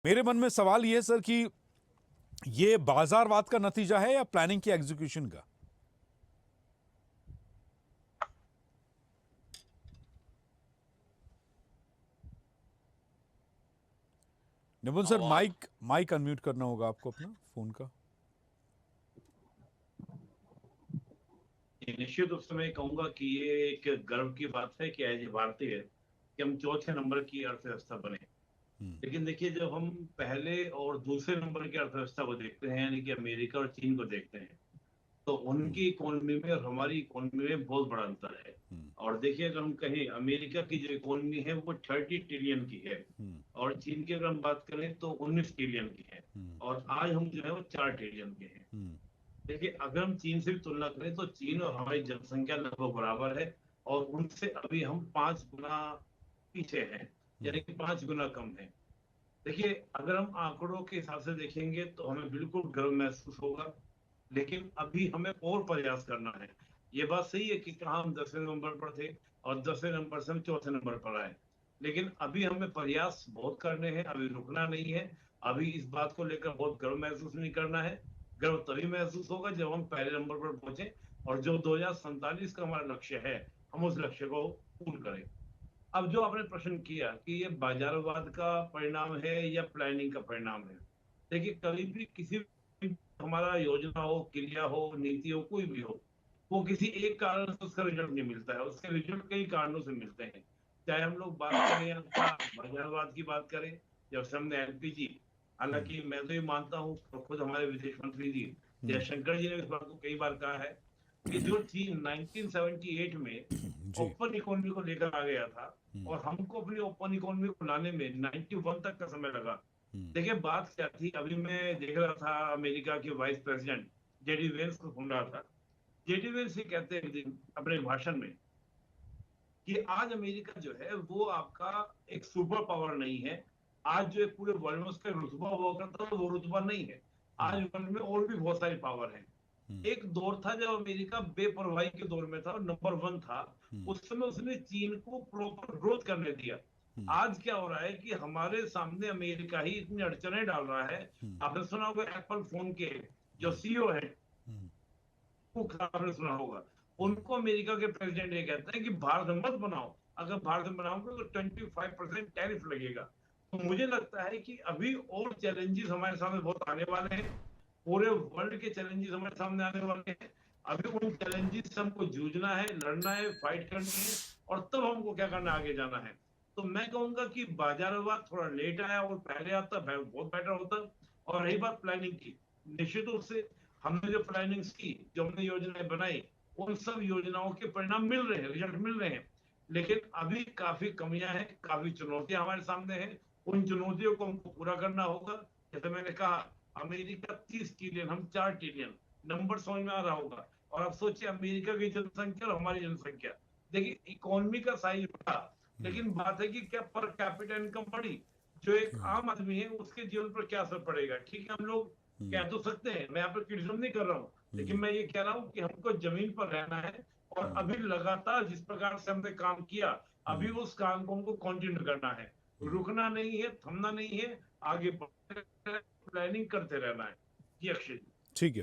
मेरे मन में सवाल ये है सर कि ये बाजारवाद का नतीजा है या प्लानिंग की एग्जीक्यूशन का? निपुण सर, आवाज माइक माइक अनम्यूट करना होगा आपको अपना फोन का। निश्चित रूप से मैं कहूंगा कि ये एक गर्व की बात है कि एज ए भारतीय कि हम चौथे नंबर की अर्थव्यवस्था बने। लेकिन देखिए, जब हम पहले और दूसरे नंबर की अर्थव्यवस्था को देखते हैं, यानी कि अमेरिका और चीन को देखते हैं, तो उनकी इकोनॉमी में और हमारी इकोनॉमी में बहुत बड़ा अंतर है। और देखिए, अगर हम कहें अमेरिका की जो इकोनॉमी है वो 30 ट्रिलियन की है, और चीन की अगर हम बात करें तो 19 ट्रिलियन की है, और आज हम जो है वो 4 ट्रिलियन के हैं। देखिए, अगर हम चीन से भी तुलना करें तो चीन और हमारी जनसंख्या लगभग बराबर है, और उनसे अभी हम 5 गुना पीछे हैं, यानी कि 5 गुना कम है। देखिए, अगर हम आंकड़ों के हिसाब से देखेंगे तो हमें बिल्कुल गर्व महसूस होगा, लेकिन अभी हमें और प्रयास करना है। ये बात सही है कि कहाँ हम 10वें नंबर पर थे, और 10वें नंबर से हम चौथे नंबर पर आए, लेकिन अभी हमें प्रयास बहुत करने हैं, अभी रुकना नहीं है। अभी इस बात को लेकर बहुत गर्व महसूस नहीं करना है। गर्व तभी महसूस होगा जब हम पहले नंबर पर पहुंचे, और जो 2047 का हमारा लक्ष्य है, हम उस लक्ष्य को पूर्ण करें। अब जो आपने प्रश्न किया कि ये बाजारवाद का परिणाम है या प्लानिंग का परिणाम है, देखिए, कभी भी किसी भी हमारा योजना हो, क्रिया हो, नीति हो, कोई भी हो, वो किसी एक कारण से उसका रिजल्ट नहीं मिलता है, उसके रिजल्ट कई कारणों से मिलते हैं। चाहे हम लोग बात करें आपका बाजारवाद की बात करें, जब से हमने एलपीजी, हालांकि मैं तो ये मानता हूँ, खुद हमारे विदेश मंत्री जी जयशंकर जी ने इस बात को कई बार कहा है कि जो चीन 1978 में जी। ओपन इकोनॉमी को लेकर आ गया था, और हमको अपनी ओपन इकोनॉमी को लाने में 91 तक का समय लगा। देखिए, बात क्या थी, अभी मैं देख रहा था अमेरिका के वाइस प्रेसिडेंट जेडी वेंस को सुन रहा था। जेडी वेंस ये कहते हैं एक दिन अपने भाषण में कि आज अमेरिका जो है वो आपका एक सुपर पावर नहीं है। आज जो है पूरे वर्ल्ड में उसका रुतबा हुआ करता था, वो रुतबा नहीं है। आज वर्ल्ड में और भी बहुत सारी पावर है। एक दौर था जब अमेरिका बेपरवाही के दौर में था और नंबर 1 था। उस समय उसने चीन को प्रॉपर ग्रोथ करने दिया। आज क्या हो रहा है कि हमारे सामने अमेरिका ही इतनी अड़चने डाल रहा है। आपने सुना होगा एप्पल फोन के जो सीईओ है, आपने सुना होगा, उनको अमेरिका के प्रेसिडेंट ये कहते हैं कि भारत में मत बनाओ, अगर भारत में बनाओगे तो 25% टैरिफ लगेगा। तो मुझे लगता है कि अभी और चैलेंजेस हमारे सामने बहुत आने वाले हैं। पूरे वर्ल्ड के चैलेंजेस हमारे सामने आने वाले हैं। अभी उन चैलेंजेस से हमको जूझना है, लड़ना है, फाइट करनी है, और तब हमको क्या करना है, आगे जाना है। तो मैं कहूंगा कि बाजारवाद थोड़ा लेट आया, और पहले आता बहुत बेटर होता। और रही बात प्लानिंग की, निश्चित रूप से हमने जो प्लानिंग्स की, जो हमने योजनाएं बनाई, उन सब योजनाओं के परिणाम मिल रहे हैं, रिजल्ट मिल रहे हैं। लेकिन अभी काफी कमियां हैं, काफी चुनौतियां हमारे सामने हैं। उन चुनौतियों को हमको पूरा करना होगा। जैसे मैंने कहा, अमेरिका 30 ट्रिलियन, हम 4 ट्रिलियन, नंबर समझ में आ रहा होगा। और अब सोचिए अमेरिका की जनसंख्या और हमारी जनसंख्या, देखिए इकोनॉमी का साइज बढ़ा, लेकिन बात है कि क्या पर कैपिटा इनकम बढ़ी? जो एक आम आदमी है उसके जीवन पर क्या असर पड़ेगा? ठीक है, हम लोग कह तो सकते हैं, मैं यहाँ पर क्रिटिसिज्म नहीं कर रहा हूँ, लेकिन मैं ये कह रहा हूँ कि हमको जमीन पर रहना है। और अभी लगातार जिस प्रकार से हमने काम किया, अभी उस काम को हमको कंटिन्यू करना है। रुकना नहीं है, थमना नहीं है, आगे प्लानिंग करते रहना है। जी अक्षय जी। ठीक है।